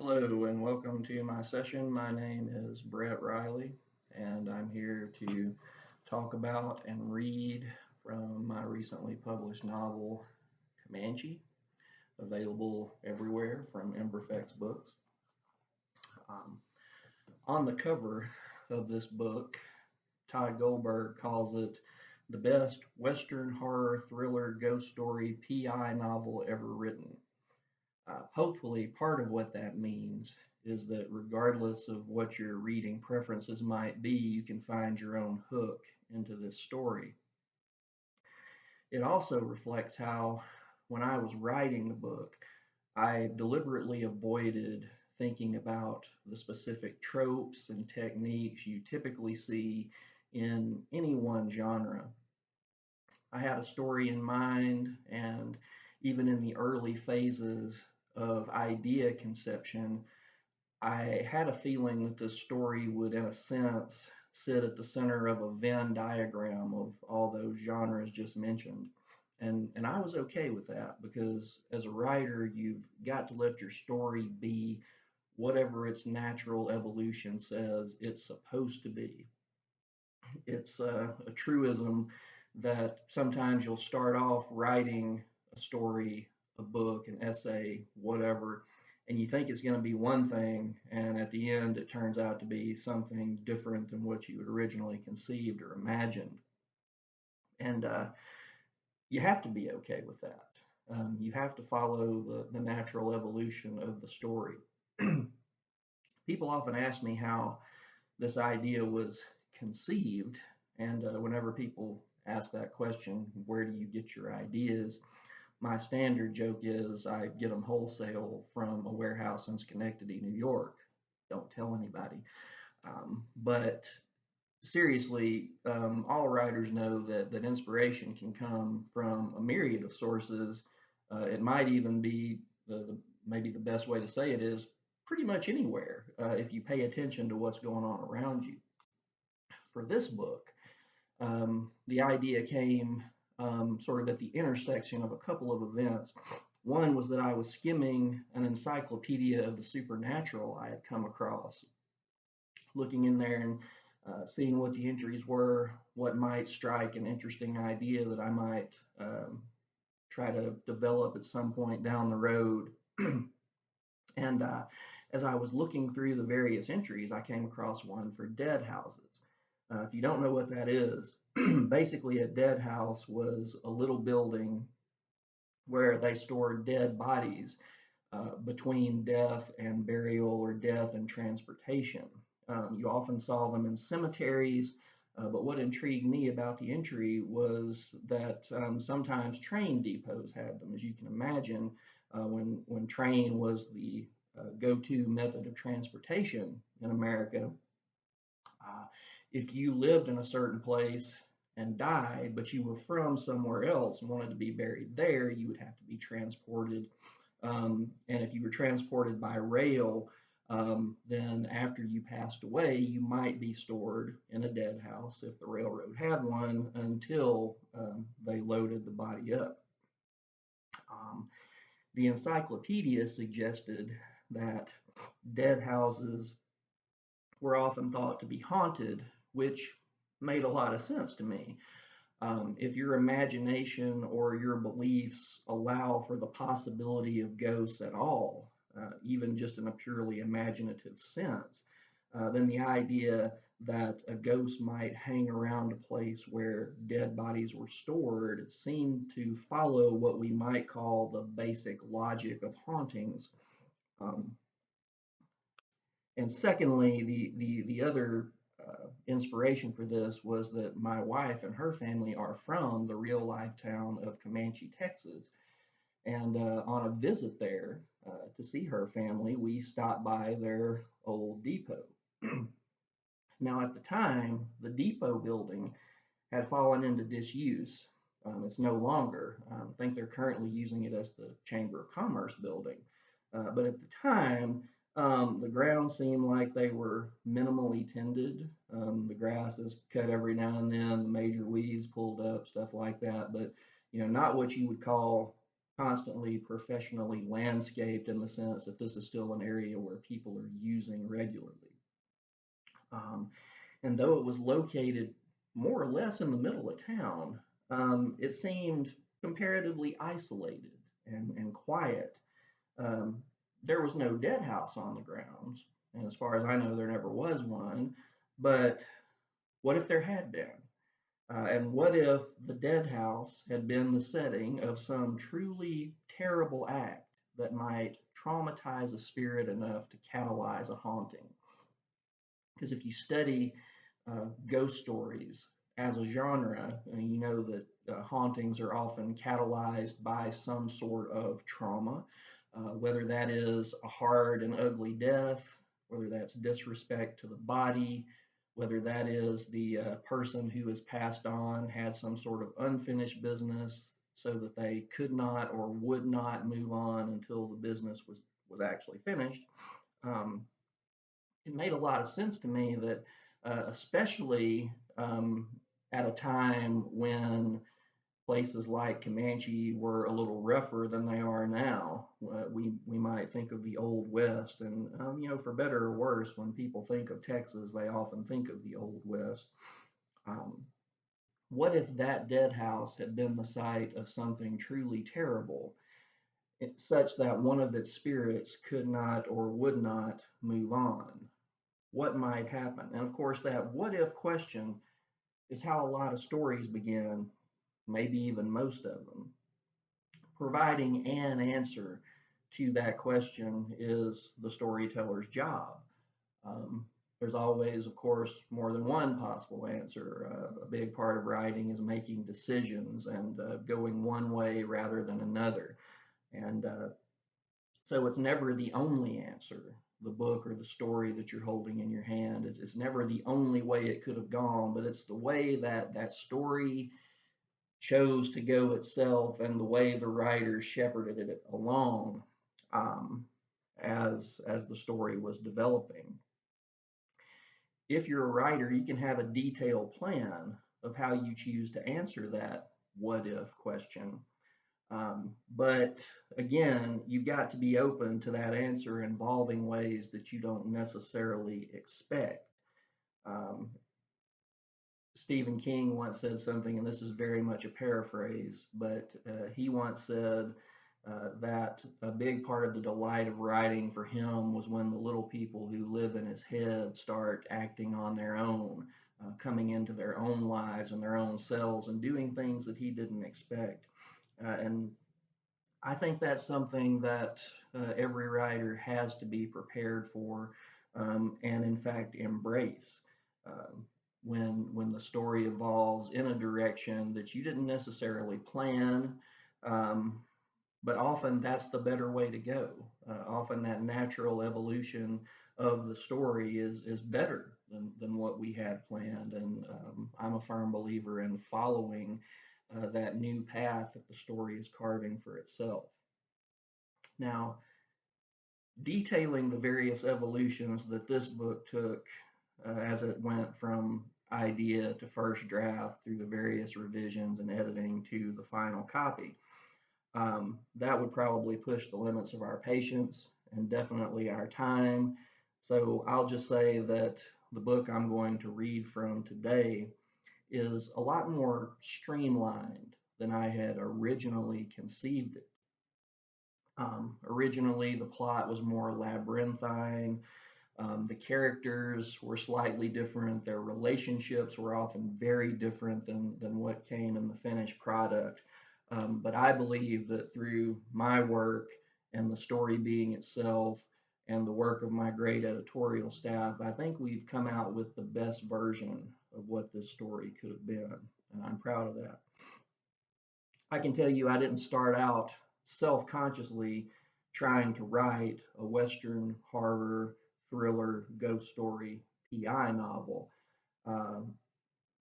Hello and welcome to my session. My name is Brett Riley, and I'm here to talk about and read from my recently published novel, Comanche, available everywhere from Emberfex Books. Um, on the cover of this book, Todd Goldberg calls it the best Western horror thriller ghost story PI novel ever written. Hopefully, part of what that means is that regardless of what your reading preferences might be, you can find your own hook into this story. It also reflects how, when I was writing the book, I deliberately avoided thinking about the specific tropes and techniques you typically see in any one genre. I had a story in mind, and even in the early phases of idea conception, I had a feeling that this story would, in a sense, sit at the center of a Venn diagram of all those genres just mentioned. And I was okay with that because as a writer, you've got to let your story be whatever its natural evolution says it's supposed to be. It's a truism that sometimes you'll start off writing a story, a book, an essay, whatever, and you think it's going to be one thing, and at the end it turns out to be something different than what you had originally conceived or imagined. And you have to be okay with that. You have to follow the natural evolution of the story. People often ask me how this idea was conceived. And whenever people ask that question, where do you get your ideas? My standard joke is I get them wholesale from a warehouse in Schenectady, New York. Don't tell anybody. But seriously, all writers know that inspiration can come from a myriad of sources. It might even be maybe the best way to say it is pretty much anywhere if you pay attention to what's going on around you. For this book, the idea came sort of at the intersection of a couple of events. One was that I was skimming an encyclopedia of the supernatural I had come across, looking in there and seeing what the entries were, what might strike an interesting idea that I might try to develop at some point down the road. And as I was looking through the various entries, I came across one for dead houses. If you don't know what that is, basically a dead house was a little building where they stored dead bodies between death and burial or death and transportation. You often saw them in cemeteries, but what intrigued me about the entry was that sometimes train depots had them. As you can imagine, when train was the go-to method of transportation in America, uh, if you lived in a certain place and died, but you were from somewhere else and wanted to be buried there, you would have to be transported. And if you were transported by rail, then after you passed away, you might be stored in a dead house if the railroad had one until they loaded the body up. Um, the encyclopedia suggested that dead houses were often thought to be haunted, which made a lot of sense to me. If your imagination or your beliefs allow for the possibility of ghosts at all, even just in a purely imaginative sense, then the idea that a ghost might hang around a place where dead bodies were stored seemed to follow what we might call the basic logic of hauntings. Um, and secondly, the other inspiration for this was that my wife and her family are from the real life town of Comanche, Texas. And on a visit there to see her family, we stopped by their old depot. Now, at the time, the depot building had fallen into disuse. It's no longer. I think they're currently using it as the Chamber of Commerce building. But at the time, the grounds seemed like they were minimally tended. The grass is cut every now and then, the major weeds pulled up, stuff like that. But not what you would call constantly professionally landscaped in the sense that this is still an area where people are using regularly. Um, and though it was located more or less in the middle of town, it seemed comparatively isolated and quiet. Um, there was no dead house on the grounds, and as far as I know, there never was one. But what if there had been? And what if the dead house had been the setting of some truly terrible act that might traumatize a spirit enough to catalyze a haunting? Because if you study ghost stories as a genre, you know that hauntings are often catalyzed by some sort of trauma, whether that is a hard and ugly death, whether that's disrespect to the body, whether that is the person who has passed on had some sort of unfinished business so that they could not or would not move on until the business was actually finished. Um, it made a lot of sense to me that, especially at a time when places like Comanche were a little rougher than they are now. We might think of the Old West, and for better or worse, when people think of Texas, they often think of the Old West. Um, what if that dead house had been the site of something truly terrible, such that one of its spirits could not or would not move on? What might happen? And of course, that what if question is how a lot of stories begin, maybe even most of them. Providing an answer to that question is the storyteller's job. Um, there's always, of course, more than one possible answer. A big part of writing is making decisions and going one way rather than another. And so it's never the only answer, the book or the story that you're holding in your hand. It's never the only way it could have gone, but it's the way that that story chose to go itself and the way the writer shepherded it along um, as the story was developing. If you're a writer, you can have a detailed plan of how you choose to answer that what if question. But again, you've got to be open to that answer involving ways that you don't necessarily expect. Um, Stephen King once said something, and this is very much a paraphrase, but he once said that a big part of the delight of writing for him was when the little people who live in his head start acting on their own, coming into their own lives and their own selves and doing things that he didn't expect. And I think that's something that every writer has to be prepared for, and in fact embrace. Um, when the story evolves in a direction that you didn't necessarily plan, um, but often that's the better way to go. Often that natural evolution of the story is better than what we had planned, and I'm a firm believer in following that new path that the story is carving for itself. Now, detailing the various evolutions that this book took as it went from idea to first draft through the various revisions and editing to the final copy, that would probably push the limits of our patience and definitely our time. So I'll just say that the book I'm going to read from today is a lot more streamlined than I had originally conceived it. Originally, the plot was more labyrinthine. The characters were slightly different. Their relationships were often very different than what came in the finished product. But I believe that through my work and the story being itself and the work of my great editorial staff, I think we've come out with the best version of what this story could have been. And I'm proud of that. I can tell you I didn't start out self consciously trying to write a Western horror thriller ghost story PI novel. Um,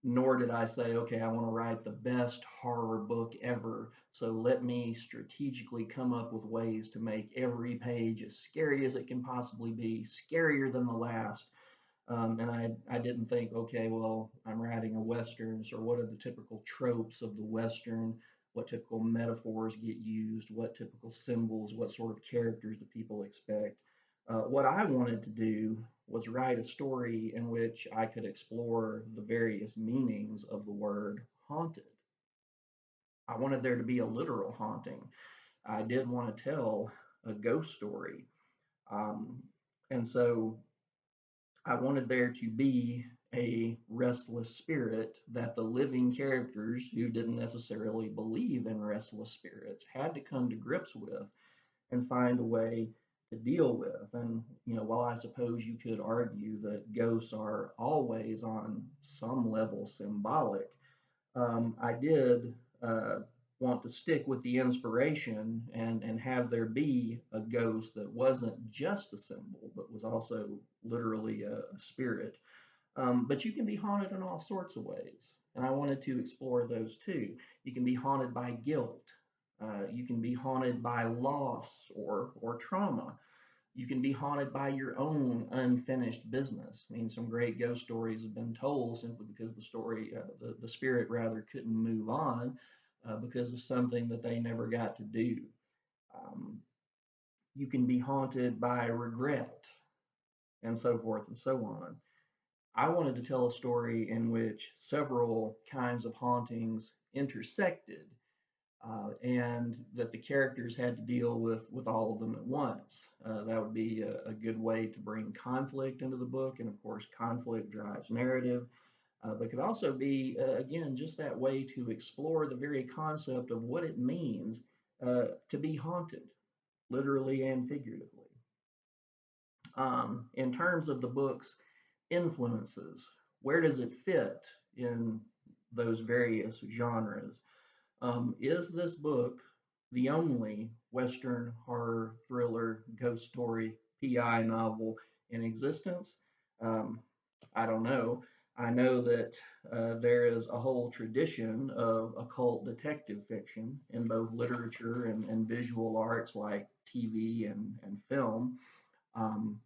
Nor did I say, okay, I want to write the best horror book ever. So let me strategically come up with ways to make every page as scary as it can possibly be, scarier than the last. And I didn't think, okay, well, I'm writing a Western, so what are the typical tropes of the Western? what typical metaphors get used, what typical symbols, what sort of characters do people expect. What I wanted to do was write a story in which I could explore the various meanings of the word haunted. I wanted there to be a literal haunting. I did want to tell a ghost story. Um, and so I wanted there to be a restless spirit that the living characters who didn't necessarily believe in restless spirits had to come to grips with and find a way to deal with. And, while I suppose you could argue that ghosts are always on some level symbolic, I did want to stick with the inspiration and have there be a ghost that wasn't just a symbol, but was also literally a spirit. But you can be haunted in all sorts of ways. And I wanted to explore those too. You can be haunted by guilt. You can be haunted by loss or trauma. You can be haunted by your own unfinished business. I mean, some great ghost stories have been told simply because the spirit rather, couldn't move on because of something that they never got to do. Um, you can be haunted by regret, and so forth and so on. I wanted to tell a story in which several kinds of hauntings intersected, and that the characters had to deal with all of them at once. That would be a good way to bring conflict into the book, and of course, conflict drives narrative. But could also be, again, just that way to explore the very concept of what it means to be haunted, literally and figuratively. In terms of the book's influences, where does it fit in those various genres? Is this book the only Western horror thriller ghost story PI novel in existence? Um, I don't know. I know that there is a whole tradition of occult detective fiction in both literature and visual arts like TV and film. Um,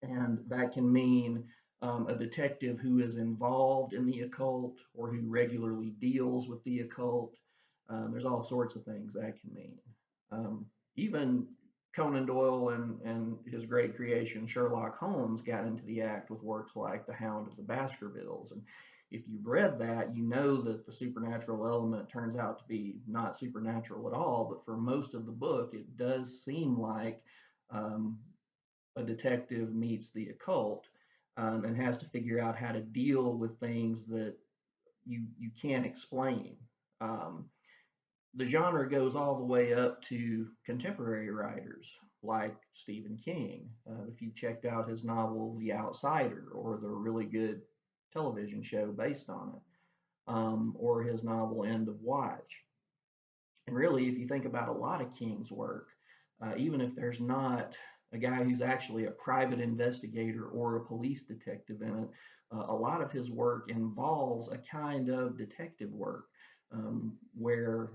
and that can mean a detective who is involved in the occult or who regularly deals with the occult. There's all sorts of things that can mean. Even Conan Doyle and his great creation Sherlock Holmes got into the act with works like The Hound of the Baskervilles. And if you've read that, you know that the supernatural element turns out to be not supernatural at all, but for most of the book, it does seem like um, a detective meets the occult, and has to figure out how to deal with things that you can't explain. Um, the genre goes all the way up to contemporary writers like Stephen King. If you've checked out his novel The Outsider, or the really good television show based on it, or his novel End of Watch. And really, if you think about a lot of King's work, even if there's not a guy who's actually a private investigator or a police detective in it, a lot of his work involves a kind of detective work, where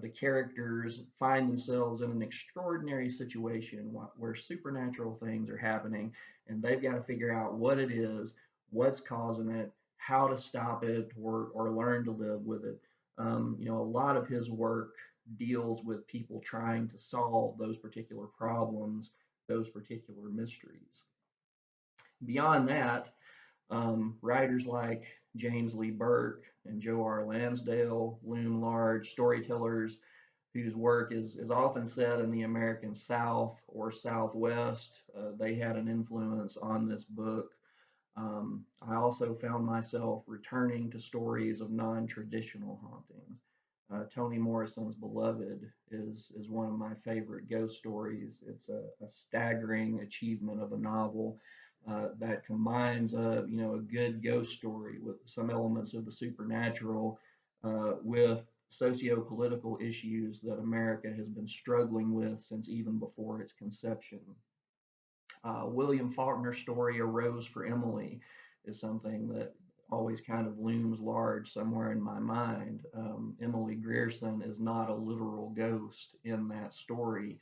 the characters find themselves in an extraordinary situation where supernatural things are happening, and they've got to figure out what it is, what's causing it, how to stop it, or learn to live with it. A lot of his work deals with people trying to solve those particular problems, those particular mysteries. Beyond that, writers like James Lee Burke and Joe R. Lansdale loom large, storytellers whose work is often set in the American South or Southwest. They had an influence on this book. I also found myself returning to stories of non-traditional hauntings. Toni Morrison's Beloved is one of my favorite ghost stories. It's a staggering achievement of a novel that combines a good ghost story with some elements of the supernatural, with socio-political issues that America has been struggling with since even before its conception. William Faulkner's story, A Rose for Emily, is something that always kind of looms large somewhere in my mind. Emily Grierson is not a literal ghost in that story,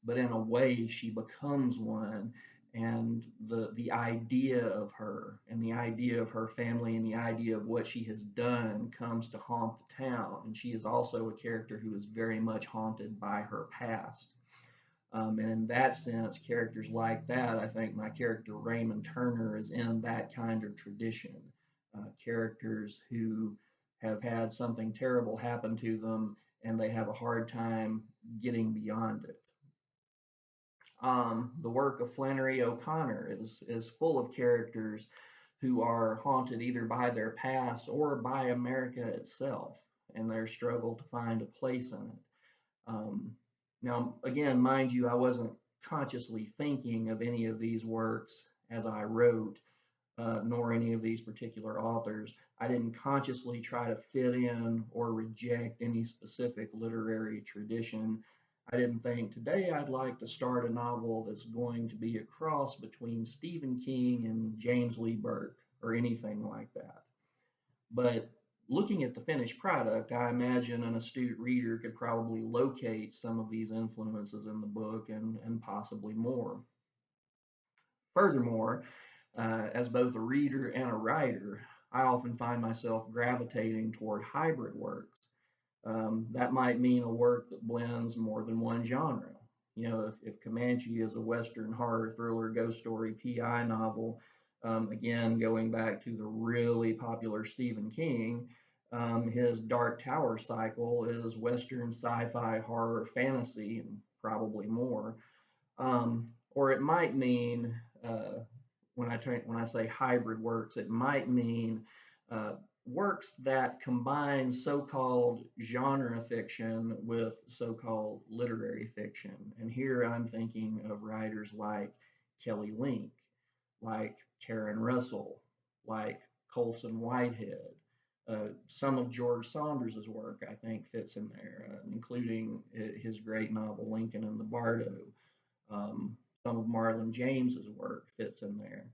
but in a way she becomes one. and the idea of her and the idea of her family and the idea of what she has done comes to haunt the town. And she is also a character who is very much haunted by her past. And in that sense, characters like that, I think my character Raymond Turner is in that kind of tradition. Characters who have had something terrible happen to them and they have a hard time getting beyond it. The work of Flannery O'Connor is full of characters who are haunted either by their past or by America itself and their struggle to find a place in it. Um, Now, again, mind you, I wasn't consciously thinking of any of these works as I wrote, nor any of these particular authors. I didn't consciously try to fit in or reject any specific literary tradition. I didn't think today I'd like to start a novel that's going to be a cross between Stephen King and James Lee Burke or anything like that. But looking at the finished product, I imagine an astute reader could probably locate some of these influences in the book and possibly more. Furthermore, as both a reader and a writer, I often find myself gravitating toward hybrid works. That might mean a work that blends more than one genre. You know, if Comanche is a Western horror thriller, ghost story, PI novel, again, going back to the really popular Stephen King, his Dark Tower cycle is Western sci fi horror fantasy and probably more. Or it might mean when I say hybrid works, it might mean uh, works that combine so-called genre fiction with so-called literary fiction. And here I'm thinking of writers like Kelly Link, like Karen Russell, like Colson Whitehead. Some of George Saunders's work, I think, fits in there, including his great novel Lincoln and the Bardo. Some of Marlon James's work fits in there.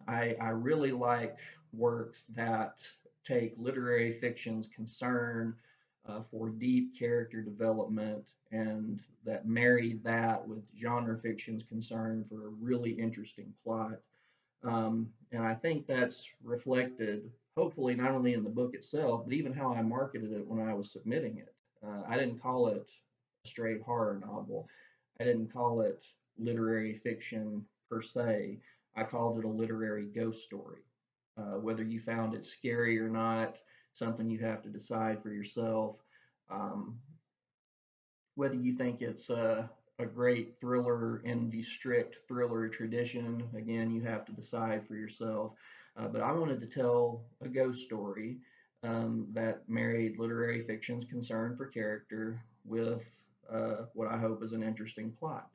I really like works that take literary fiction's concern for deep character development and that marry that with genre fiction's concern for a really interesting plot. And I think that's reflected, hopefully, not only in the book itself, but even how I marketed it when I was submitting it. I didn't call it a straight horror novel. I didn't call it literary fiction per se. I called it a literary ghost story. Whether you found it scary or not, something you have to decide for yourself. Um, Whether you think it's a great thriller in the strict thriller tradition, again, you have to decide for yourself. But I wanted to tell a ghost story that married literary fiction's concern for character with what I hope is an interesting plot.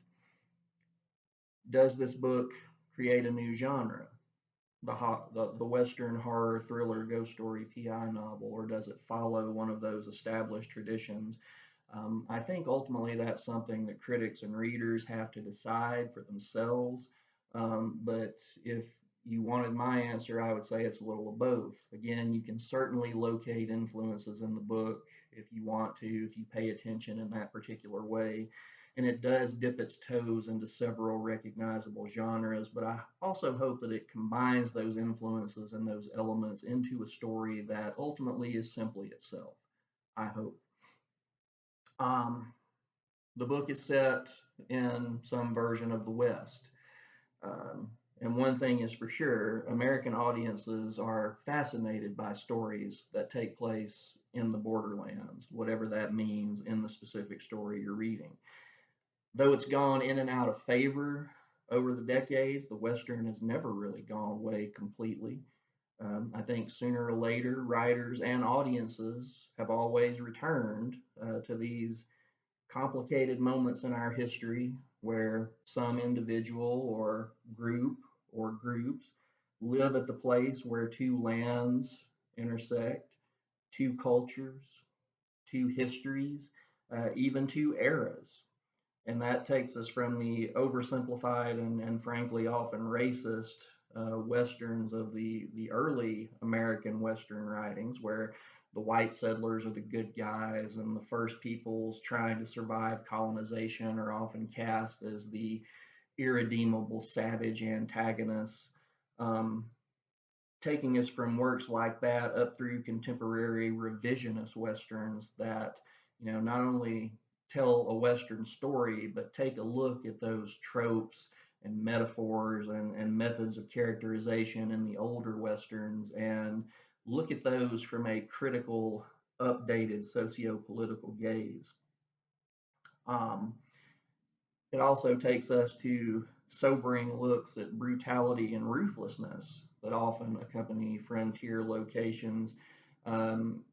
Does this book create a new genre? The Western horror thriller ghost story PI novel, or does it follow one of those established traditions? I think ultimately that's something that critics and readers have to decide for themselves. But if you wanted my answer, I would say it's a little of both. Again, you can certainly locate influences in the book if you want to, if you pay attention in that particular way. And it does dip its toes into several recognizable genres, but I also hope that it combines those influences and those elements into a story that ultimately is simply itself. I hope. Um, the book is set in some version of the West. Um, and one thing is for sure, American audiences are fascinated by stories that take place in the borderlands, whatever that means in the specific story you're reading. Though it's gone in and out of favor over the decades, the Western has never really gone away completely. I think sooner or later, writers and audiences have always returned to these complicated moments in our history where some individual or group or groups live at the place where two lands intersect, two cultures, two histories, even two eras. And that takes us from the oversimplified and frankly often racist westerns of the early American Western writings, where the white settlers are the good guys and the first peoples trying to survive colonization are often cast as the irredeemable, savage antagonists, um, taking us from works like that up through contemporary revisionist westerns that, not only tell a western story, but take a look at those tropes and metaphors and methods of characterization in the older westerns and look at those from a critical, updated socio-political gaze. Um, it also takes us to sobering looks at brutality and ruthlessness that often accompany frontier locations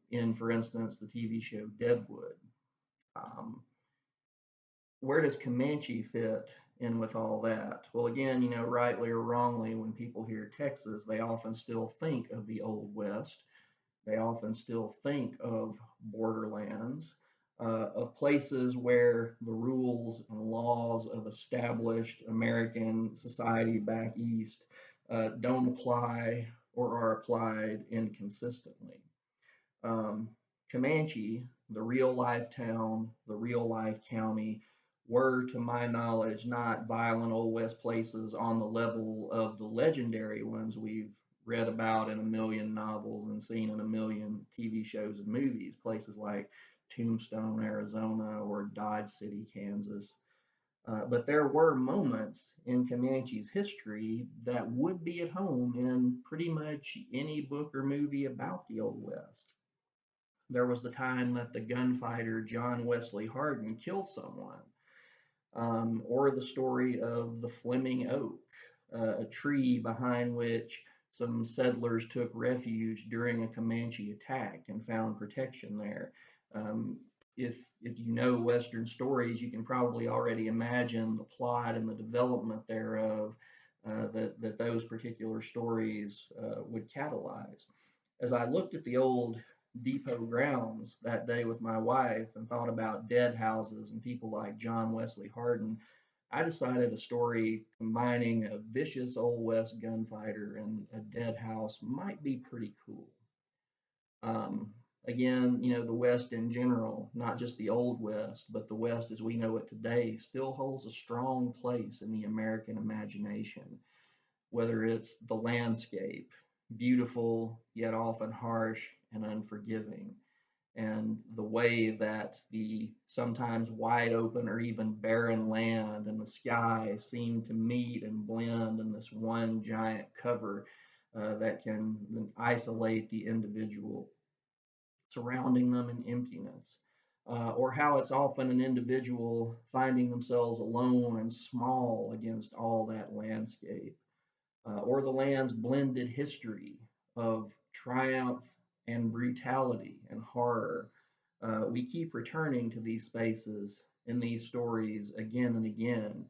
in, for instance, the TV show Deadwood. Um, where does Comanche fit in with all that? Well, again, rightly or wrongly, when people hear Texas, they often still think of the Old West. They often still think of borderlands, of places where the rules and laws of established American society back east don't apply or are applied inconsistently. Um, Comanche, the real life town, the real life county, were, to my knowledge, not violent Old West places on the level of the legendary ones we've read about in a million novels and seen in a million TV shows and movies, places like Tombstone, Arizona, or Dodge City, Kansas. But there were moments in Comanche's history that would be at home in pretty much any book or movie about the Old West. There was the time that the gunfighter John Wesley Hardin killed someone, or the story of the Fleming Oak, a tree behind which some settlers took refuge during a Comanche attack and found protection there. Um, if you know Western stories, you can probably already imagine the plot and the development thereof that those particular stories would catalyze. As I looked at the old depot grounds that day with my wife and thought about dead houses and people like John Wesley Hardin, I decided a story combining a vicious Old West gunfighter and a dead house might be pretty cool. Um, Again, the West in general, not just the Old West, but the West as we know it today, still holds a strong place in the American imagination, whether it's the landscape, beautiful yet often harsh and unforgiving, and the way that the sometimes wide open or even barren land and the sky seem to meet and blend in this one giant cover that can isolate the individual, surrounding them in emptiness. Or how it's often an individual finding themselves alone and small against all that landscape, or the land's blended history of triumph and brutality and horror. We keep returning to these spaces in these stories again and again.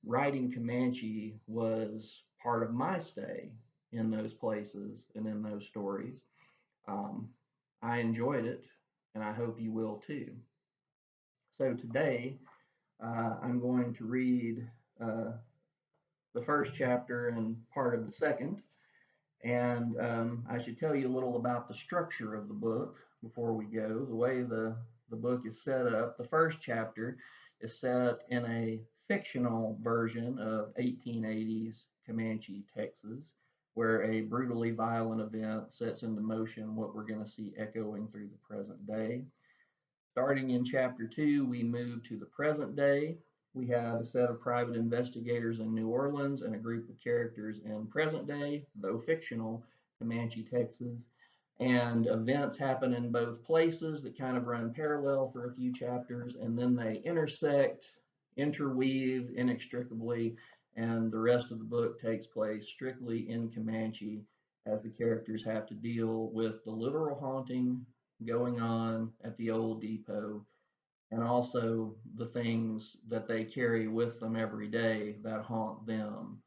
Writing Comanche was part of my stay in those places and in those stories. Um, I enjoyed it, and I hope you will too. So today, I'm going to read uh, the first chapter and part of the second. And I should tell you a little about the structure of the book before we go. The way the book is set up, the first chapter is set in a fictional version of 1880s Comanche, Texas, where a brutally violent event sets into motion what we're going to see echoing through the present day. Starting in chapter 2, we move to the present day. We have a set of private investigators in New Orleans and a group of characters in present day, though fictional, Comanche, Texas. And events happen in both places that kind of run parallel for a few chapters, and then they intersect, interweave inextricably, and the rest of the book takes place strictly in Comanche as the characters have to deal with the literal haunting going on at the old depot, and also the things that they carry with them every day that haunt them,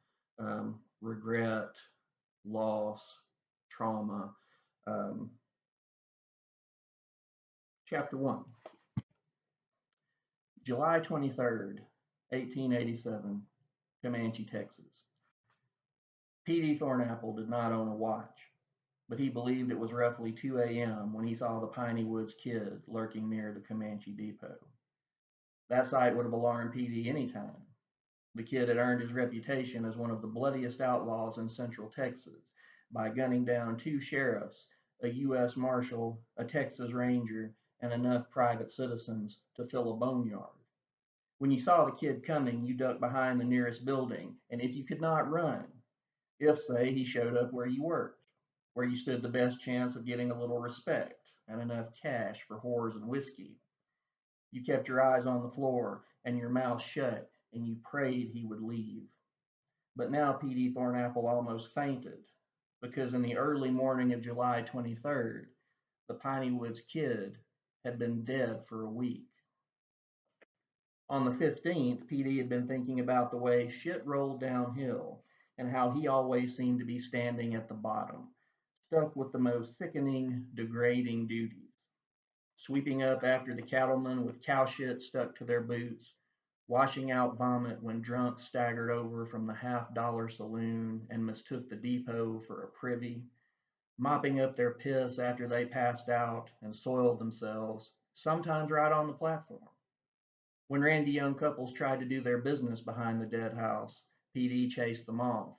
regret, loss, trauma. Um, Chapter 1, July 23rd, 1887, Comanche, Texas. P.D. Thornapple did not own a watch, but he believed it was roughly 2 a.m. when he saw the Piney Woods Kid lurking near the Comanche depot. That sight would have alarmed P.D. any time, The kid had earned his reputation as one of the bloodiest outlaws in Central Texas by gunning down two sheriffs, a U.S. Marshal, a Texas Ranger, and enough private citizens to fill a boneyard. When you saw the kid coming, you ducked behind the nearest building, and if you could not run, if, say, he showed up where you worked, where you stood the best chance of getting a little respect and enough cash for whores and whiskey, you kept your eyes on the floor and your mouth shut, and you prayed he would leave. But now P.D. Thornapple almost fainted, because in the early morning of July 23rd, the Piney Woods Kid had been dead for a week. On the 15th, PD had been thinking about the way shit rolled downhill and how he always seemed to be standing at the bottom, stuck with the most sickening, degrading duties. Sweeping up after the cattlemen with cow shit stuck to their boots, washing out vomit when drunks staggered over from the half-dollar saloon and mistook the depot for a privy, mopping up their piss after they passed out and soiled themselves, sometimes right on the platform. When Randy young couples tried to do their business behind the dead house, PD chased them off.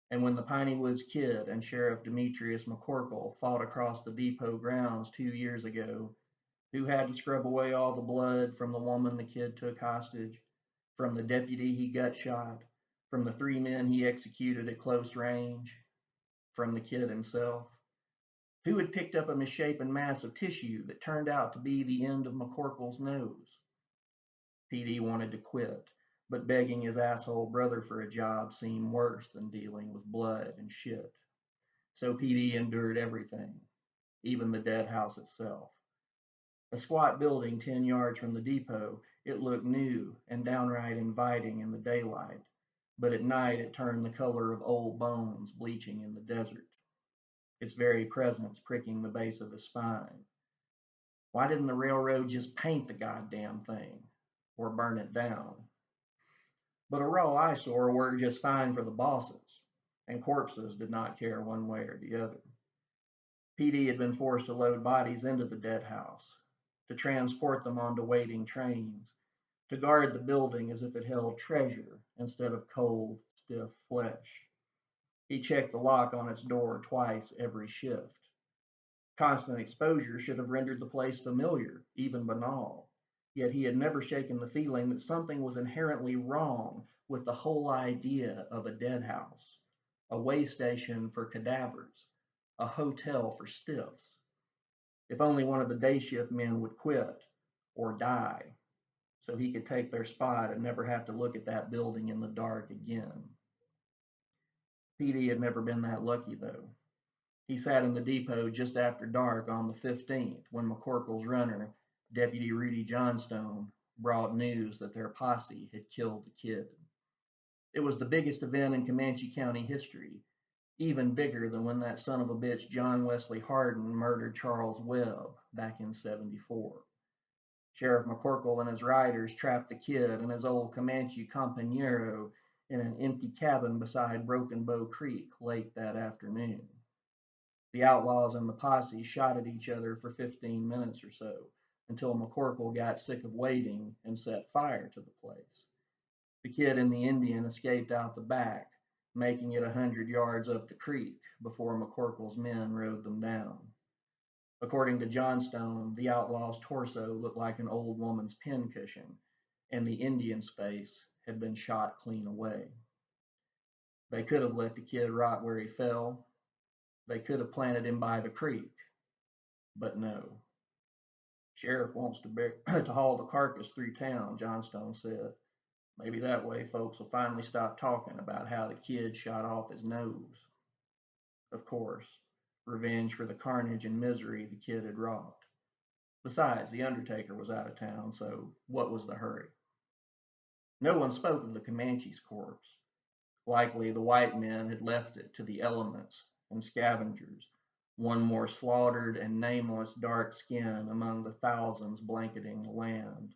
And when the Piney Woods Kid and Sheriff Demetrius McCorkle fought across the depot grounds 2 years ago, who had to scrub away all the blood from the woman the kid took hostage, from the deputy he gut shot, from the 3 men he executed at close range, from the kid himself? Who had picked up a misshapen mass of tissue that turned out to be the end of McCorkle's nose? PD wanted to quit, but begging his asshole brother for a job seemed worse than dealing with blood and shit. So PD endured everything, even the dead house itself. A squat building 10 yards from the depot, it looked new and downright inviting in the daylight, but at night it turned the color of old bones bleaching in the desert, its very presence pricking the base of his spine. Why didn't the railroad just paint the goddamn thing or burn it down? But a raw eyesore worked just fine for the bosses, and corpses did not care one way or the other. PD had been forced to load bodies into the dead house, to transport them onto waiting trains, to guard the building as if it held treasure instead of cold, stiff flesh. He checked the lock on its door twice every shift. Constant exposure should have rendered the place familiar, even banal. Yet he had never shaken the feeling that something was inherently wrong with the whole idea of a dead house, a way station for cadavers, a hotel for stiffs. If only one of the day shift men would quit or die, so he could take their spot and never have to look at that building in the dark again. PD had never been that lucky, though. He sat in the depot just after dark on the 15th when McCorkle's runner, Deputy Rudy Johnstone, brought news that their posse had killed the kid. It was the biggest event in Comanche County history, even bigger than when that son of a bitch John Wesley Hardin murdered Charles Webb back in '74. Sheriff McCorkle and his riders trapped the kid and his old Comanche compañero in an empty cabin beside Broken Bow Creek late that afternoon. The outlaws and the posse shot at each other for 15 minutes or so until McCorkle got sick of waiting and set fire to the place. The kid and the Indian escaped out the back, making it 100 yards up the creek before McCorkle's men rode them down. According to Johnstone, the outlaw's torso looked like an old woman's pincushion, and the Indian's face had been shot clean away. They could have let the kid rot where he fell. They could have planted him by the creek, but no. Sheriff wants to haul the carcass through town, Johnstone said. Maybe that way folks will finally stop talking about how the kid shot off his nose. Of course, revenge for the carnage and misery the kid had wrought. Besides, the undertaker was out of town, so what was the hurry? No one spoke of the Comanche's corpse. Likely the white men had left it to the elements and scavengers, one more slaughtered and nameless dark skin among the thousands blanketing the land.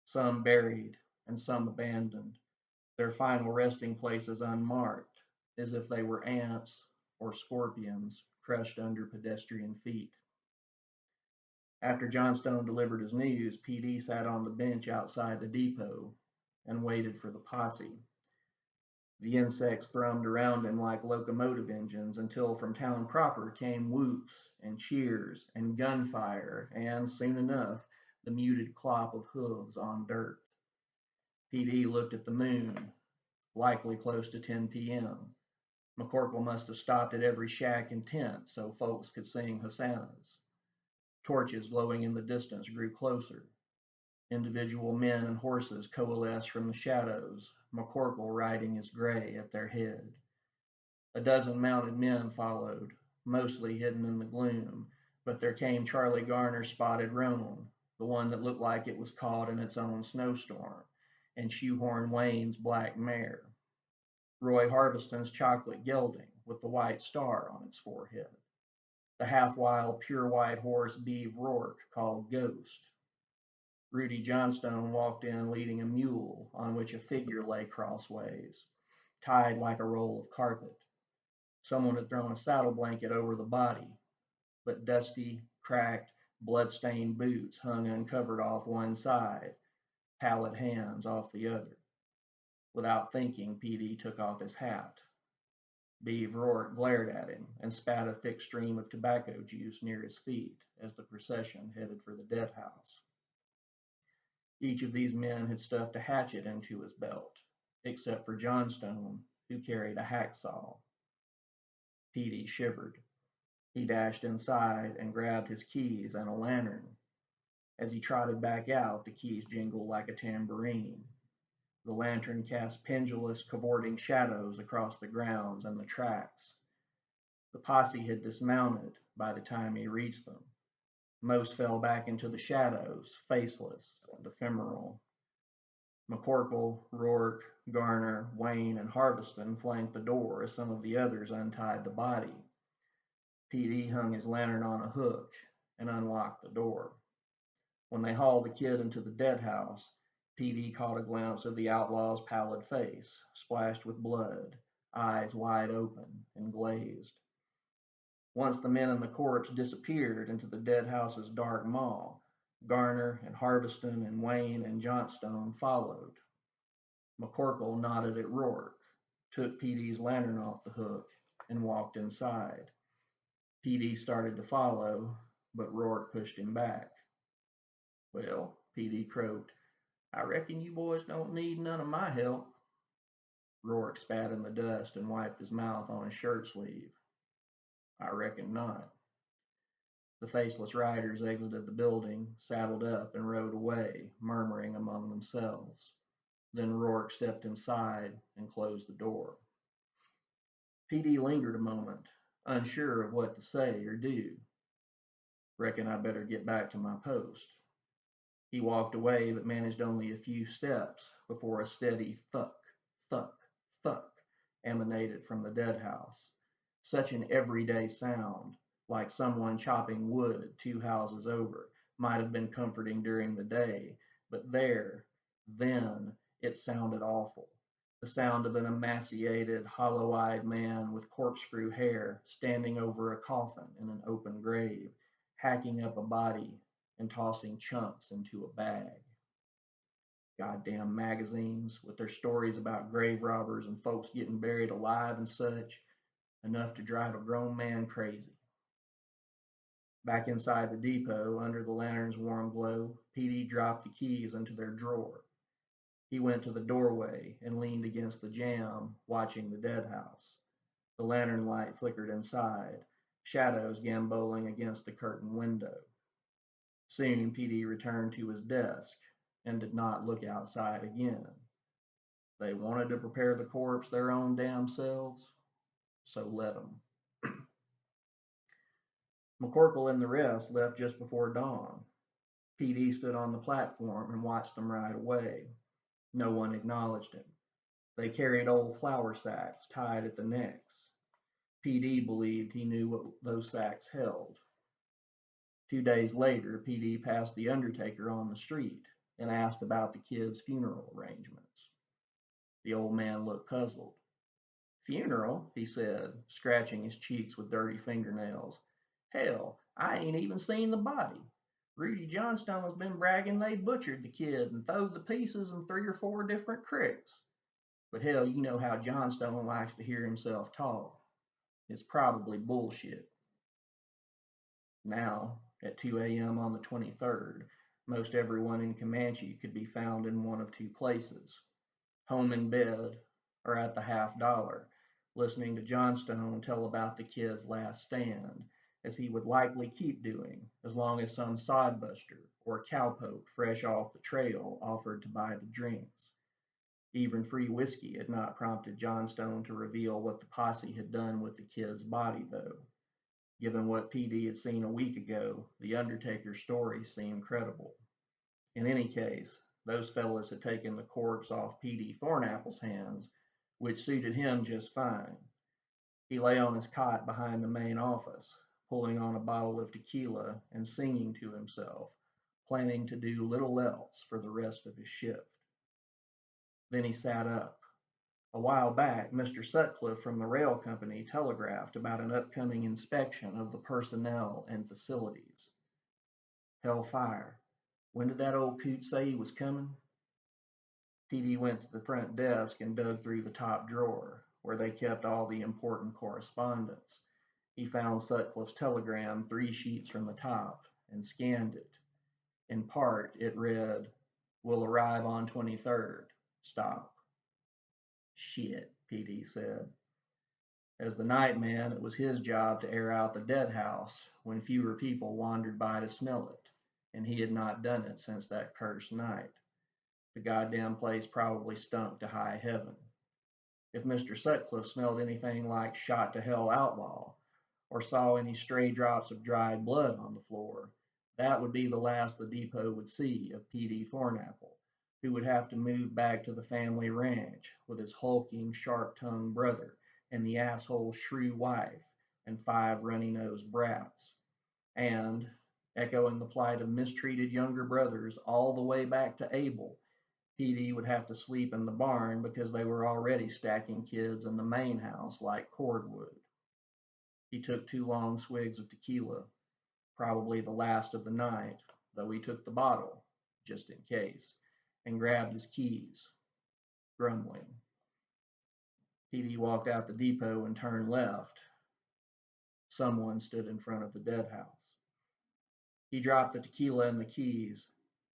Some buried and some abandoned, their final resting places unmarked, as if they were ants or scorpions crushed under pedestrian feet. After Johnstone delivered his news, PD sat on the bench outside the depot, and waited for the posse. The insects thrummed around him like locomotive engines until from town proper came whoops and cheers and gunfire and, soon enough, the muted clop of hooves on dirt. PD looked at the moon, likely close to 10 p.m. McCorkle must have stopped at every shack and tent so folks could sing hosannas. Torches glowing in the distance grew closer. Individual men and horses coalesced from the shadows, McCorkle riding his gray at their head. A dozen mounted men followed, mostly hidden in the gloom, but there came Charlie Garner's spotted roan, the one that looked like it was caught in its own snowstorm, and Shoehorn Wayne's black mare. Roy Harveston's chocolate gelding with the white star on its forehead. The half-wild, pure white horse Beeve Rourke called Ghost. Rudy Johnstone walked in leading a mule on which a figure lay crossways, tied like a roll of carpet. Someone had thrown a saddle blanket over the body, but dusty, cracked, blood-stained boots hung uncovered off one side, pallid hands off the other. Without thinking, PD took off his hat. Beeve Rourke glared at him and spat a thick stream of tobacco juice near his feet as the procession headed for the dead house. Each of these men had stuffed a hatchet into his belt, except for Johnstone, who carried a hacksaw. PD shivered. He dashed inside and grabbed his keys and a lantern. As he trotted back out, the keys jingled like a tambourine. The lantern cast pendulous, cavorting shadows across the grounds and the tracks. The posse had dismounted by the time he reached them. Most fell back into the shadows, faceless and ephemeral. McCorkle, Rourke, Garner, Wayne, and Harveston flanked the door as some of the others untied the body. PD hung his lantern on a hook and unlocked the door. When they hauled the kid into the dead house, PD caught a glimpse of the outlaw's pallid face, splashed with blood, eyes wide open and glazed. Once the men and the corpse disappeared into the dead house's dark maw, Garner and Harveston and Wayne and Johnstone followed. McCorkle nodded at Rourke, took PD's lantern off the hook, and walked inside. PD started to follow, but Rourke pushed him back. Well, PD croaked, I reckon you boys don't need none of my help. Rourke spat in the dust and wiped his mouth on his shirt sleeve. I reckon not. The faceless riders exited the building, saddled up, and rode away, murmuring among themselves. Then Rourke stepped inside and closed the door. PD lingered a moment, unsure of what to say or do. Reckon I better get back to my post. He walked away, but managed only a few steps before a steady thunk, thunk, thunk emanated from the dead house. Such an everyday sound, like someone chopping wood 2 houses over, might have been comforting during the day, but then, it sounded awful. The sound of an emaciated, hollow-eyed man with corkscrew hair standing over a coffin in an open grave, hacking up a body and tossing chunks into a bag. Goddamn magazines with their stories about grave robbers and folks getting buried alive and such, enough to drive a grown man crazy. Back inside the depot, under the lantern's warm glow, PD dropped the keys into their drawer. He went to the doorway and leaned against the jamb, watching the dead house. The lantern light flickered inside, shadows gamboling against the curtained window. Soon PD returned to his desk and did not look outside again. They wanted to prepare the corpse their own damn selves, so let them. McCorkle and the rest left just before dawn. PD stood on the platform and watched them ride away. No one acknowledged him. They carried old flour sacks tied at the necks. PD believed he knew what those sacks held. 2 days later, PD passed the undertaker on the street and asked about the kid's funeral arrangements. The old man looked puzzled. Funeral, he said, scratching his cheeks with dirty fingernails. Hell, I ain't even seen the body. Rudy Johnstone's been bragging they butchered the kid and throwed the pieces in 3 or 4 different creeks. But hell, you know how Johnstone likes to hear himself talk. It's probably bullshit. Now, at 2 a.m. on the 23rd, most everyone in Comanche could be found in one of 2 places: home in bed or at the half dollar, listening to Johnstone tell about the kid's last stand, as he would likely keep doing as long as some sodbuster or cowpoke fresh off the trail offered to buy the drinks. Even free whiskey had not prompted Johnstone to reveal what the posse had done with the kid's body, though. Given what PD had seen a week ago, the Undertaker's story seemed credible. In any case, those fellas had taken the corks off PD Thornapple's hands, which suited him just fine. He lay on his cot behind the main office, pulling on a bottle of tequila and singing to himself, planning to do little else for the rest of his shift. Then he sat up. A while back, Mr. Sutcliffe from the rail company telegraphed about an upcoming inspection of the personnel and facilities. Hellfire. When did that old coot say he was coming? PD went to the front desk and dug through the top drawer, where they kept all the important correspondence. He found Sutcliffe's telegram 3 sheets from the top and scanned it. In part, it read, "Will arrive on 23rd. Stop." Shit, PD said. As the night man, it was his job to air out the dead house when fewer people wandered by to smell it, and he had not done it since that cursed night. The goddamn place probably stunk to high heaven. If Mr. Sutcliffe smelled anything like shot to hell outlaw, or saw any stray drops of dried blood on the floor, that would be the last the depot would see of P.D. Thornapple, who would have to move back to the family ranch with his hulking, sharp-tongued brother and the asshole shrew wife and 5 runny-nosed brats. And, echoing the plight of mistreated younger brothers all the way back to Abel, PD would have to sleep in the barn because they were already stacking kids in the main house like cordwood. He took 2 long swigs of tequila, probably the last of the night, though he took the bottle, just in case, and grabbed his keys, grumbling. PD walked out the depot and turned left. Someone stood in front of the dead house. He dropped the tequila and the keys.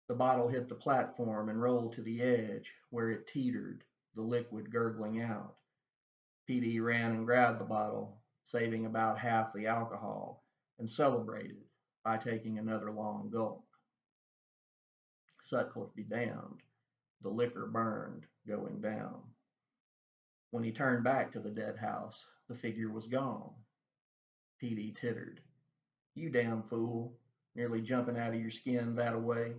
The bottle hit the platform and rolled to the edge, where it teetered, the liquid gurgling out. PD ran and grabbed the bottle, saving about half the alcohol, and celebrated by taking another long gulp. Sutcliffe be damned. The liquor burned, going down. When he turned back to the dead house, the figure was gone. PD tittered. "You damn fool, nearly jumping out of your skin that-a-way.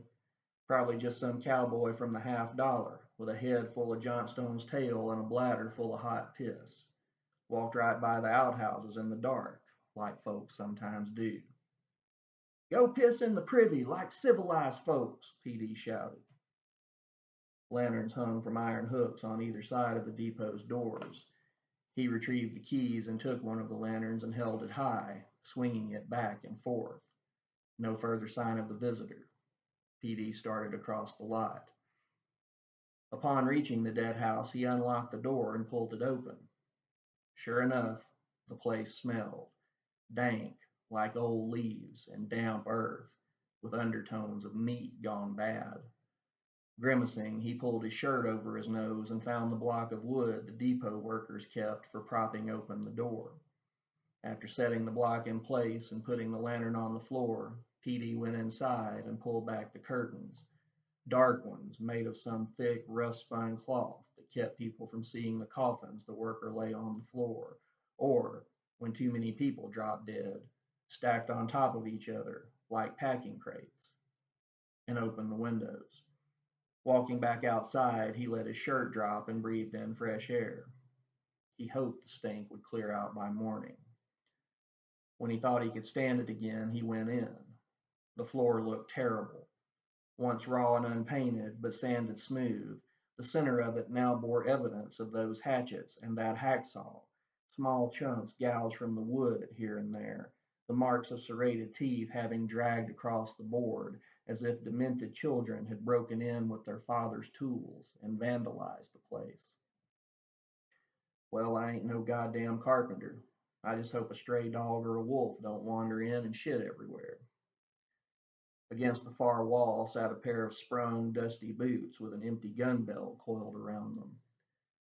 Probably just some cowboy from the half dollar, with a head full of Johnstone's tail and a bladder full of hot piss. Walked right by the outhouses in the dark, like folks sometimes do." "Go piss in the privy like civilized folks," PD shouted. Lanterns hung from iron hooks on either side of the depot's doors. He retrieved the keys and took one of the lanterns and held it high, swinging it back and forth. No further sign of the visitor. PD started across the lot. Upon reaching the dead house, he unlocked the door and pulled it open. Sure enough, the place smelled dank, like old leaves and damp earth, with undertones of meat gone bad. Grimacing, he pulled his shirt over his nose and found the block of wood the depot workers kept for propping open the door. After setting the block in place and putting the lantern on the floor, PD went inside and pulled back the curtains, dark ones made of some thick, rough-spun cloth that kept people from seeing the coffins the worker lay on the floor, or, when too many people dropped dead, stacked on top of each other like packing crates, and opened the windows. Walking back outside, he let his shirt drop and breathed in fresh air. He hoped the stink would clear out by morning. When he thought he could stand it again, he went in. The floor looked terrible. Once raw and unpainted, but sanded smooth, the center of it now bore evidence of those hatchets and that hacksaw, small chunks gouged from the wood here and there, the marks of serrated teeth having dragged across the board, as if demented children had broken in with their father's tools and vandalized the place. Well, I ain't no goddamn carpenter. I just hope a stray dog or a wolf don't wander in and shit everywhere. Against the far wall sat a pair of sprung, dusty boots with an empty gun belt coiled around them.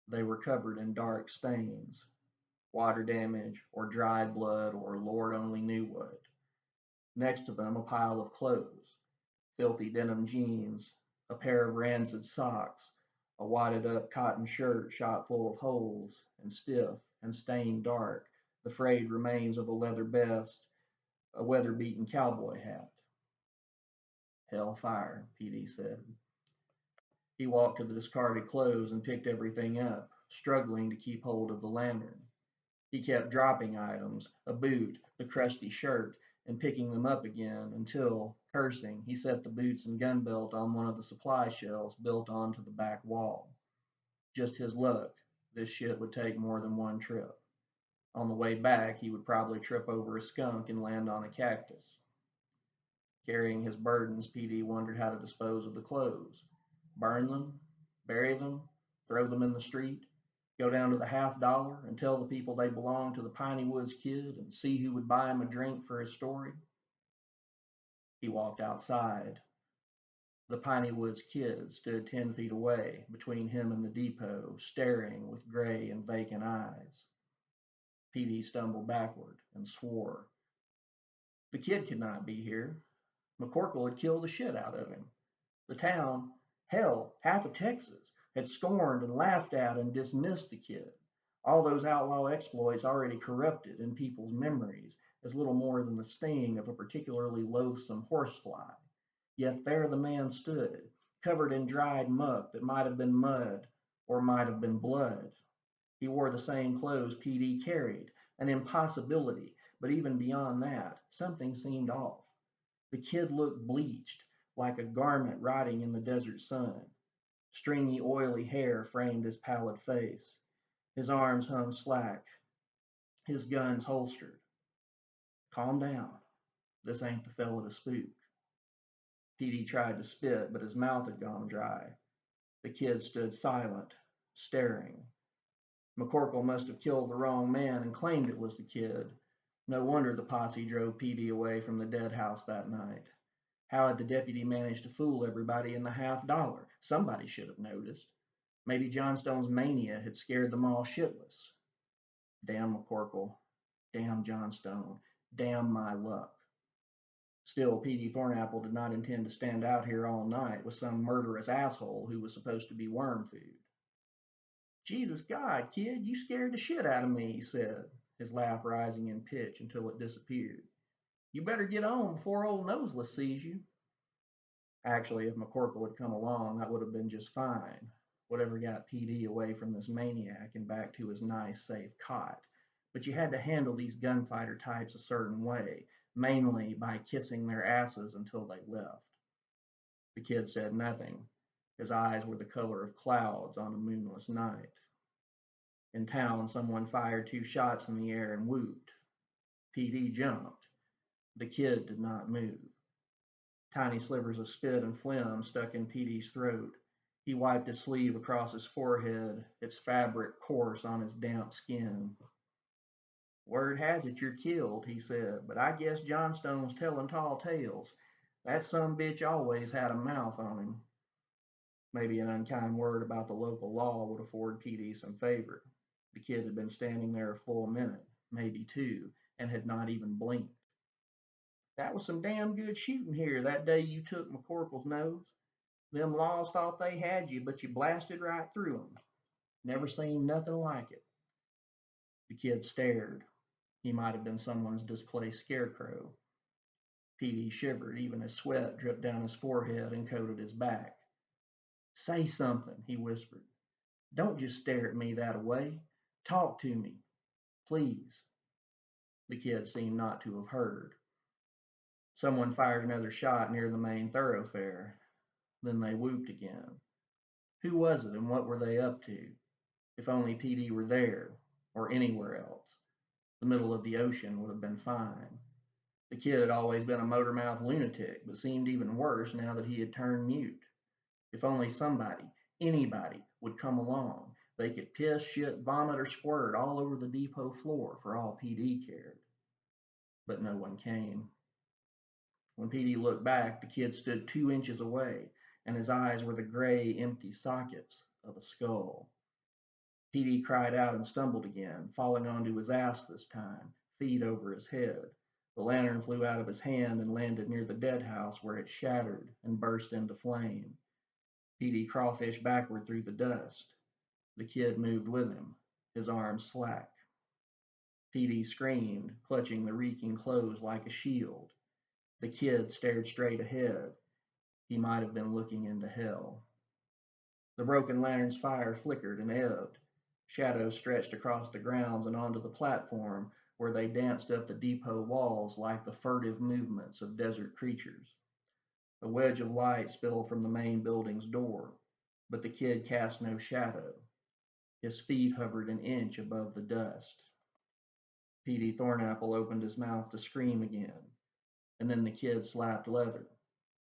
They were covered in dark stains, water damage, or dried blood, or Lord only knew what. Next to them, a pile of clothes, filthy denim jeans, a pair of rancid socks, a wadded up cotton shirt shot full of holes and stiff and stained dark, the frayed remains of a leather vest, a weather beaten cowboy hat. Hellfire, PD said. He walked to the discarded clothes and picked everything up, struggling to keep hold of the lantern. He kept dropping items, a boot, the crusty shirt, and picking them up again until, cursing, he set the boots and gun belt on one of the supply shelves built onto the back wall. Just his luck, this shit would take more than one trip. On the way back, he would probably trip over a skunk and land on a cactus. Carrying his burdens, PD wondered how to dispose of the clothes. Burn them? Bury them? Throw them in the street? Go down to the $50 and tell the people they belong to the Piney Woods Kid and see who would buy him a drink for his story? He walked outside. The Piney Woods Kid stood 10 feet away between him and the depot, staring with gray and vacant eyes. PD stumbled backward and swore. The kid could not be here. McCorkle had killed the shit out of him. The town, hell, half of Texas, had scorned and laughed at and dismissed the kid. All those outlaw exploits already corrupted in people's memories as little more than the sting of a particularly loathsome horsefly. Yet there the man stood, covered in dried muck that might have been mud or might have been blood. He wore the same clothes PD carried, an impossibility, but even beyond that, something seemed off. The kid looked bleached, like a garment rotting in the desert sun. Stringy, oily hair framed his pallid face. His arms hung slack, his guns holstered. Calm down. This ain't the fella to spook. PD tried to spit, but his mouth had gone dry. The kid stood silent, staring. McCorkle must have killed the wrong man and claimed it was the kid. No wonder the posse drove PD away from the dead house that night. How had the deputy managed to fool everybody in the $50? Somebody should have noticed. Maybe Johnstone's mania had scared them all shitless. Damn McCorkle. Damn Johnstone. Damn my luck. Still, PD Thornapple did not intend to stand out here all night with some murderous asshole who was supposed to be worm food. Jesus God, kid, you scared the shit out of me, he said, his laugh rising in pitch until it disappeared. You better get on before old Noseless sees you. Actually, if McCorkle had come along, that would have been just fine. Whatever got PD away from this maniac and back to his nice, safe cot. But you had to handle these gunfighter types a certain way, mainly by kissing their asses until they left. The kid said nothing. His eyes were the color of clouds on a moonless night. In town, someone fired 2 shots in the air and whooped. PD jumped. The kid did not move. Tiny slivers of spit and phlegm stuck in PD's throat. He wiped his sleeve across his forehead, its fabric coarse on his damp skin. Word has it you're killed, he said, but I guess Johnstone's telling tall tales. That sumbitch always had a mouth on him. Maybe an unkind word about the local law would afford PD some favor. The kid had been standing there a full minute, maybe 2, and had not even blinked. That was some damn good shooting here that day you took McCorkle's nose. Them laws thought they had you, but you blasted right through 'em. Never seen nothing like it. The kid stared. He might have been someone's displaced scarecrow. PD shivered, even as sweat dripped down his forehead and coated his back. Say something, he whispered. Don't just stare at me that way. Talk to me, please. The kid seemed not to have heard. Someone fired another shot near the main thoroughfare. Then they whooped again. Who was it and what were they up to? If only PD were there, or anywhere else. The middle of the ocean would have been fine. The kid had always been a motor-mouthed lunatic, but seemed even worse now that he had turned mute. If only somebody, anybody, would come along, they could piss, shit, vomit, or squirt all over the depot floor for all PD cared. But no one came. When PD looked back, the kid stood 2 inches away, and his eyes were the gray, empty sockets of a skull. PD cried out and stumbled again, falling onto his ass this time, feet over his head. The lantern flew out of his hand and landed near the dead house, where it shattered and burst into flame. PD crawfished backward through the dust. The kid moved with him, his arms slack. PD screamed, clutching the reeking clothes like a shield. The kid stared straight ahead. He might have been looking into hell. The broken lantern's fire flickered and ebbed. Shadows stretched across the grounds and onto the platform, where they danced up the depot walls like the furtive movements of desert creatures. A wedge of light spilled from the main building's door, but the kid cast no shadow. His feet hovered an inch above the dust. PD Thornapple opened his mouth to scream again, and then the kid slapped leather,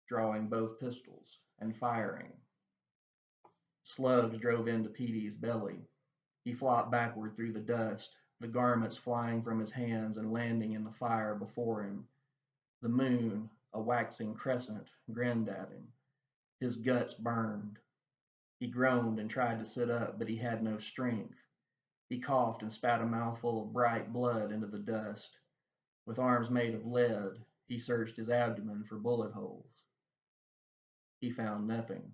drawing both pistols and firing. Slugs drove into PD's belly. He flopped backward through the dust, the garments flying from his hands and landing in the fire before him. The moon, a waxing crescent, grinned at him. His guts burned. He groaned and tried to sit up, but he had no strength. He coughed and spat a mouthful of bright blood into the dust. With arms made of lead, he searched his abdomen for bullet holes. He found nothing.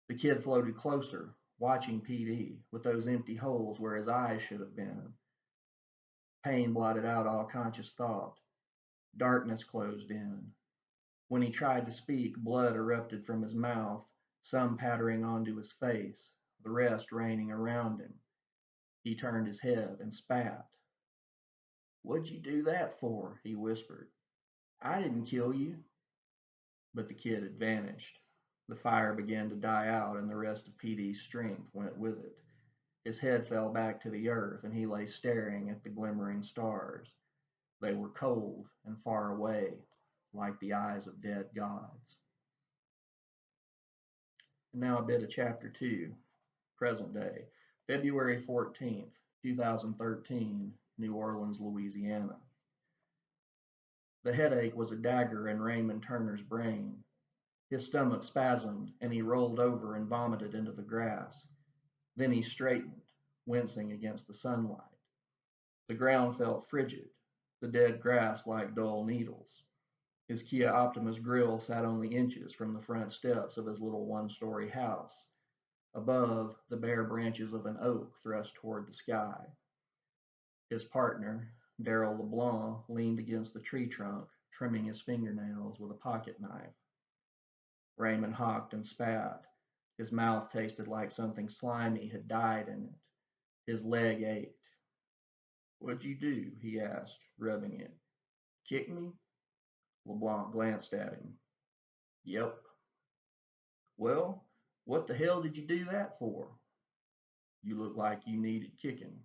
The kid floated closer, watching PD, with those empty holes where his eyes should have been. Pain blotted out all conscious thought. Darkness closed in. When he tried to speak, blood erupted from his mouth, some pattering onto his face, the rest raining around him. He turned his head and spat. "What'd you do that for?" he whispered. "I didn't kill you." But the kid had vanished. The fire began to die out, and the rest of PD's strength went with it. His head fell back to the earth, and he lay staring at the glimmering stars. They were cold and far away, like the eyes of dead gods. And now a bit of Chapter 2, present day, February 14th, 2013, New Orleans, Louisiana. The headache was a dagger in Raymond Turner's brain. His stomach spasmed, and he rolled over and vomited into the grass. Then he straightened, wincing against the sunlight. The ground felt frigid, the dead grass like dull needles. His Kia Optimus grill sat only inches from the front steps of his little one-story house. Above, the bare branches of an oak thrust toward the sky. His partner, Darrell LeBlanc, leaned against the tree trunk, trimming his fingernails with a pocket knife. Raymond hawked and spat. His mouth tasted like something slimy had died in it. His leg ached. "What'd you do?" he asked, rubbing it. "Kick me?" LeBlanc glanced at him. "Yep." "Well, what the hell did you do that for?" "You look like you needed kicking."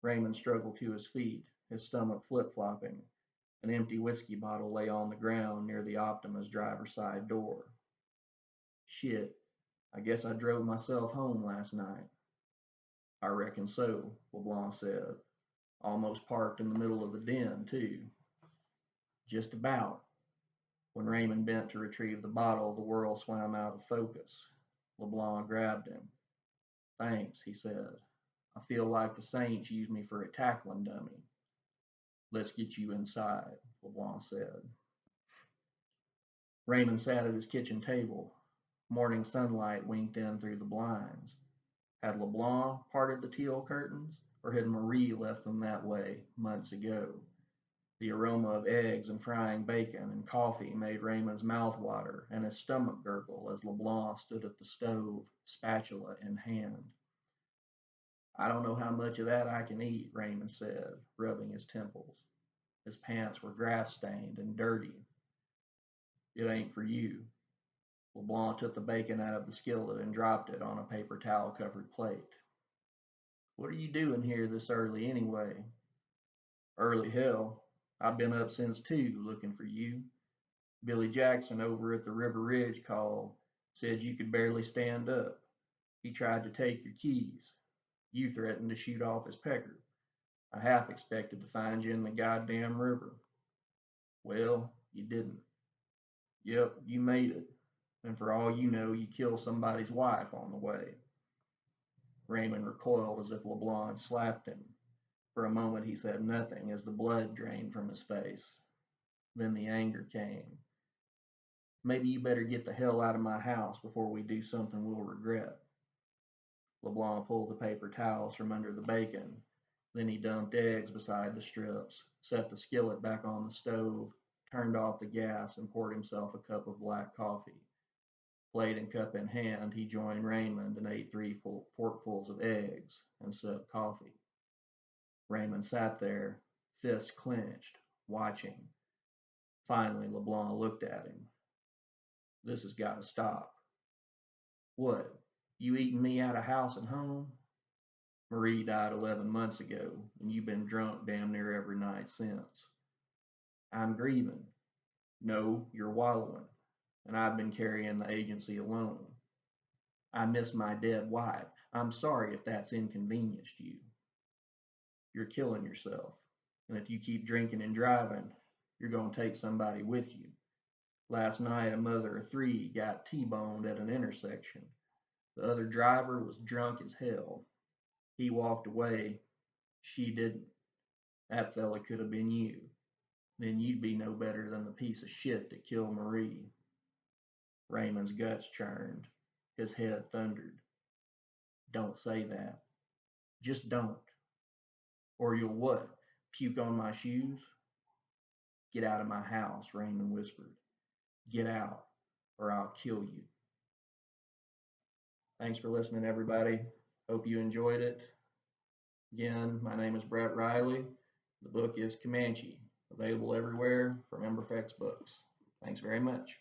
Raymond struggled to his feet, his stomach flip-flopping. An empty whiskey bottle lay on the ground near the Optima's driver's side door. "Shit, I guess I drove myself home last night." "I reckon so," LeBlanc said. "Almost parked in the middle of the den, too." "Just about." When Raymond bent to retrieve the bottle, the world swam out of focus. LeBlanc grabbed him. "Thanks," he said. "I feel like the Saints used me for a tackling dummy." "Let's get you inside," LeBlanc said. Raymond sat at his kitchen table. Morning sunlight winked in through the blinds. Had LeBlanc parted the teal curtains, or had Marie left them that way months ago? The aroma of eggs and frying bacon and coffee made Raymond's mouth water and his stomach gurgle as LeBlanc stood at the stove, spatula in hand. "I don't know how much of that I can eat," Raymond said, rubbing his temples. His pants were grass-stained and dirty. "It ain't for you." LeBlanc took the bacon out of the skillet and dropped it on a paper towel-covered plate. "What are you doing here this early anyway?" "Early hell. I've been up since 2 looking for you. Billy Jackson over at the River Ridge called, said you could barely stand up. He tried to take your keys. You threatened to shoot off his pecker. I half expected to find you in the goddamn river. Well, you didn't. Yep, you made it. And for all you know, you killed somebody's wife on the way. Raymond recoiled as if LeBlanc slapped him. For a moment he said nothing as the blood drained from his face. Then the anger came. Maybe you better get the hell out of my house before we do something we'll regret. LeBlanc pulled the paper towels from under the bacon. Then he dumped eggs beside the strips, set the skillet back on the stove, turned off the gas, and poured himself a cup of black coffee. Plate and cup in hand, he joined Raymond and ate 3 forkfuls of eggs and sipped coffee. Raymond sat there, fists clenched, watching. Finally, LeBlanc looked at him. This has got to stop. What? You eating me out of house and home? Marie died 11 months ago, and you've been drunk damn near every night since. I'm grieving. No, you're wallowing, and I've been carrying the agency alone. I miss my dead wife. I'm sorry if that's inconvenienced you. You're killing yourself, and if you keep drinking and driving, you're going to take somebody with you. Last night, a mother of 3 got T-boned at an intersection. The other driver was drunk as hell. He walked away. She didn't. That fella could have been you. Then you'd be no better than the piece of shit that killed Marie. Raymond's guts churned. His head thundered. Don't say that. Just don't. Or you'll what? Puke on my shoes? Get out of my house, Raymond whispered. Get out, or I'll kill you. Thanks for listening, everybody. Hope you enjoyed it. Again, my name is Brett Riley. The book is Comanche, available everywhere from Emberfex Books. Thanks very much.